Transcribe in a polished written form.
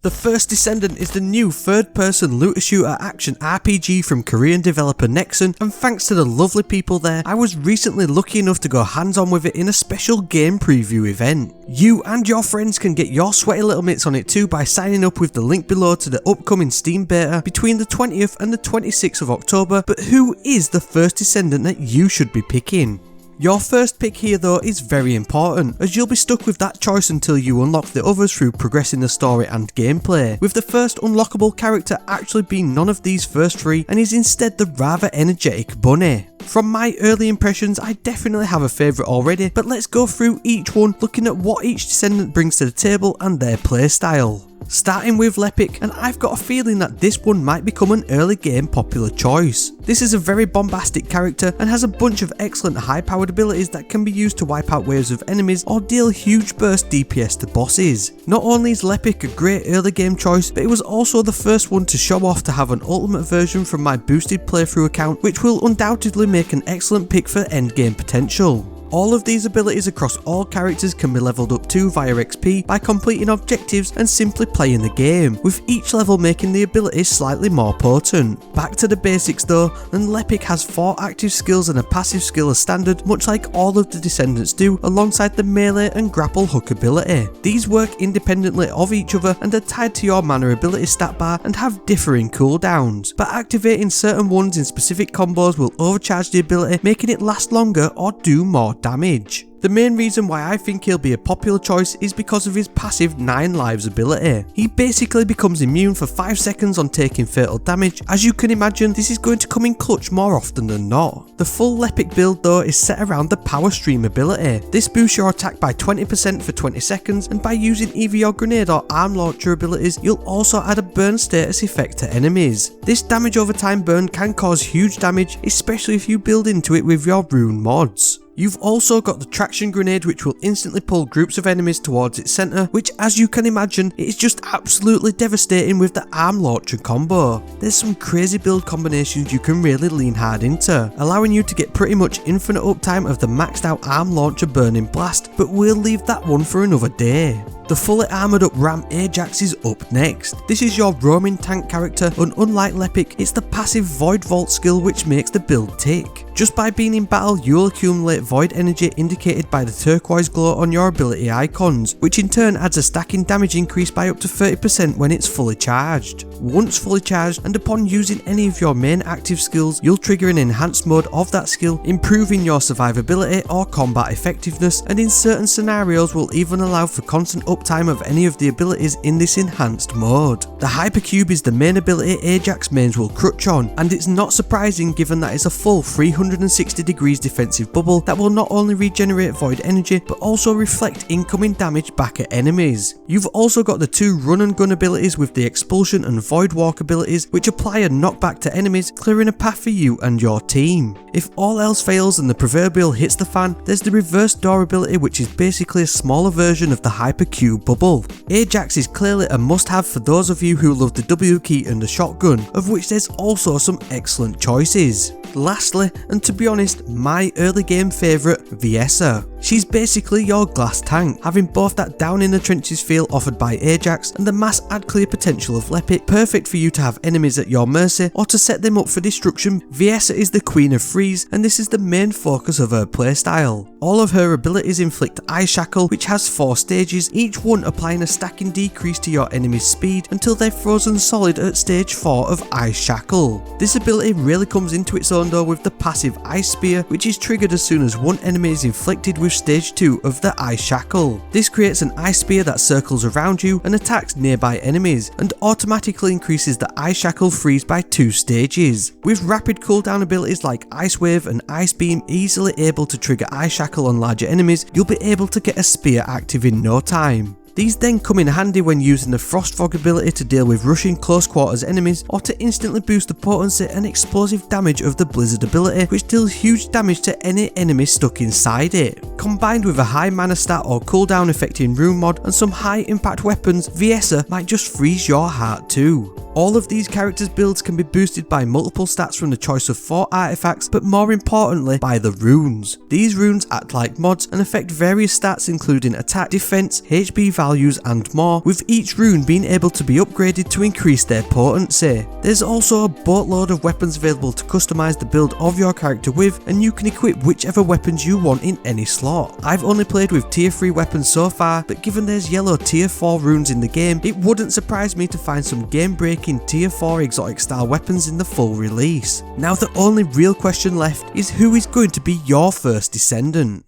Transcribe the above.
The First Descendant is the new third-person looter-shooter action RPG from Korean developer Nexon, and thanks to the lovely people there, I was recently lucky enough to go hands-on with it in a special game preview event. You and your friends can get your sweaty little mitts on it too by signing up with the link below to the upcoming Steam beta between the 20th and the 26th of October, but who is the First Descendant that you should be picking? Your first pick here though is very important, as you'll be stuck with that choice until you unlock the others through progressing the story and gameplay, with the first unlockable character actually being none of these first three and is instead the rather energetic Bunny. From my early impressions, I definitely have a favourite already, but let's go through each one, looking at what each Descendant brings to the table and their playstyle. Starting with Lipic, and I've got a feeling that this one might become an early game popular choice. This is a very bombastic character and has a bunch of excellent high powered abilities that can be used to wipe out waves of enemies or deal huge burst DPS to bosses. Not only is Lepic a great early game choice, but it was also the first one to show off to have an ultimate version from my boosted playthrough account, which will undoubtedly make an excellent pick for endgame potential. All of these abilities across all characters can be leveled up to via XP by completing objectives and simply playing the game, with each level making the abilities slightly more potent. Back to the basics though, and Lepic has 4 active skills and a passive skill as standard, much like all of the Descendants do, alongside the melee and grapple hook ability. These work independently of each other and are tied to your mana ability stat bar and have differing cooldowns, but activating certain ones in specific combos will overcharge the ability, making it last longer or do more damage. The main reason why I think he'll be a popular choice is because of his passive 9 lives ability. He basically becomes immune for 5 seconds on taking fatal damage. As you can imagine, this is going to come in clutch more often than not. The full Lepic build though is set around the power stream ability. This boosts your attack by 20% for 20 seconds, and by using either your grenade or arm launcher abilities, you'll also add a burn status effect to enemies. This damage over time burn can cause huge damage, especially if you build into it with your rune mods. You've also got the traction grenade, which will instantly pull groups of enemies towards its centre, which, as you can imagine, it is just absolutely devastating with the arm launcher combo. There's some crazy build combinations you can really lean hard into, allowing you to get pretty much infinite uptime of the maxed out arm launcher burning blast, but we'll leave that one for another day. The fully armoured up ram Ajax is up next. This is your roaming tank character, and unlike Lepic, it's the passive Void Vault skill which makes the build tick. Just by being in battle, you'll accumulate void energy indicated by the turquoise glow on your ability icons, which in turn adds a stacking damage increase by up to 30% when it's fully charged. Once fully charged, and upon using any of your main active skills, you'll trigger an enhanced mode of that skill, improving your survivability or combat effectiveness, and in certain scenarios will even allow for constant uptime of any of the abilities in this enhanced mode. The Hypercube is the main ability Ajax mains will crutch on, and it's not surprising given that it's a full 360 degrees defensive bubble that will not only regenerate void energy but also reflect incoming damage back at enemies. You've also got the 2 run and gun abilities with the expulsion and void walk abilities, which apply a knockback to enemies, clearing a path for you and your team. If all else fails and the proverbial hits the fan, there's the reverse door ability, which is basically a smaller version of the Hypercube bubble. Ajax is clearly a must-have for those of you who love the W key and the shotgun, of which there's also some excellent choices. Lastly, and to be honest, my early game favourite, Viessa. She's basically your glass tank, having both that down in the trenches feel offered by Ajax and the mass add clear potential of Lepic, perfect for you to have enemies at your mercy or to set them up for destruction. Viessa is the queen of freeze, and this is the main focus of her playstyle. All of her abilities inflict Ice Shackle, which has 4 stages, each one applying a stacking decrease to your enemy's speed until they're frozen solid at stage 4 of Ice Shackle. This ability really comes into its own though with the passive Ice Spear, which is triggered as soon as one enemy is inflicted with stage 2 of the Ice Shackle. This creates an Ice Spear that circles around you and attacks nearby enemies, and automatically increases the Ice Shackle freeze by 2 stages. With rapid cooldown abilities like Ice Wave and Ice Beam easily able to trigger Ice Shackle on larger enemies, you'll be able to get a spear active in no time. These then come in handy when using the Frost Fog ability to deal with rushing close quarters enemies, or to instantly boost the potency and explosive damage of the Blizzard ability, which deals huge damage to any enemy stuck inside it. Combined with a high mana stat or cooldown affecting rune mod and some high impact weapons, Viessa might just freeze your heart too. All of these characters' builds can be boosted by multiple stats from the choice of 4 artifacts, but more importantly by the runes. These runes act like mods and affect various stats including attack, defense, HP values and more, with each rune being able to be upgraded to increase their potency. There's also a boatload of weapons available to customize the build of your character with, and you can equip whichever weapons you want in any slot. I've only played with tier 3 weapons so far, but given there's yellow tier 4 runes in the game, it wouldn't surprise me to find some game breaking tier 4 exotic style weapons in the full release. Now the only real question left is who is going to be your first Descendant?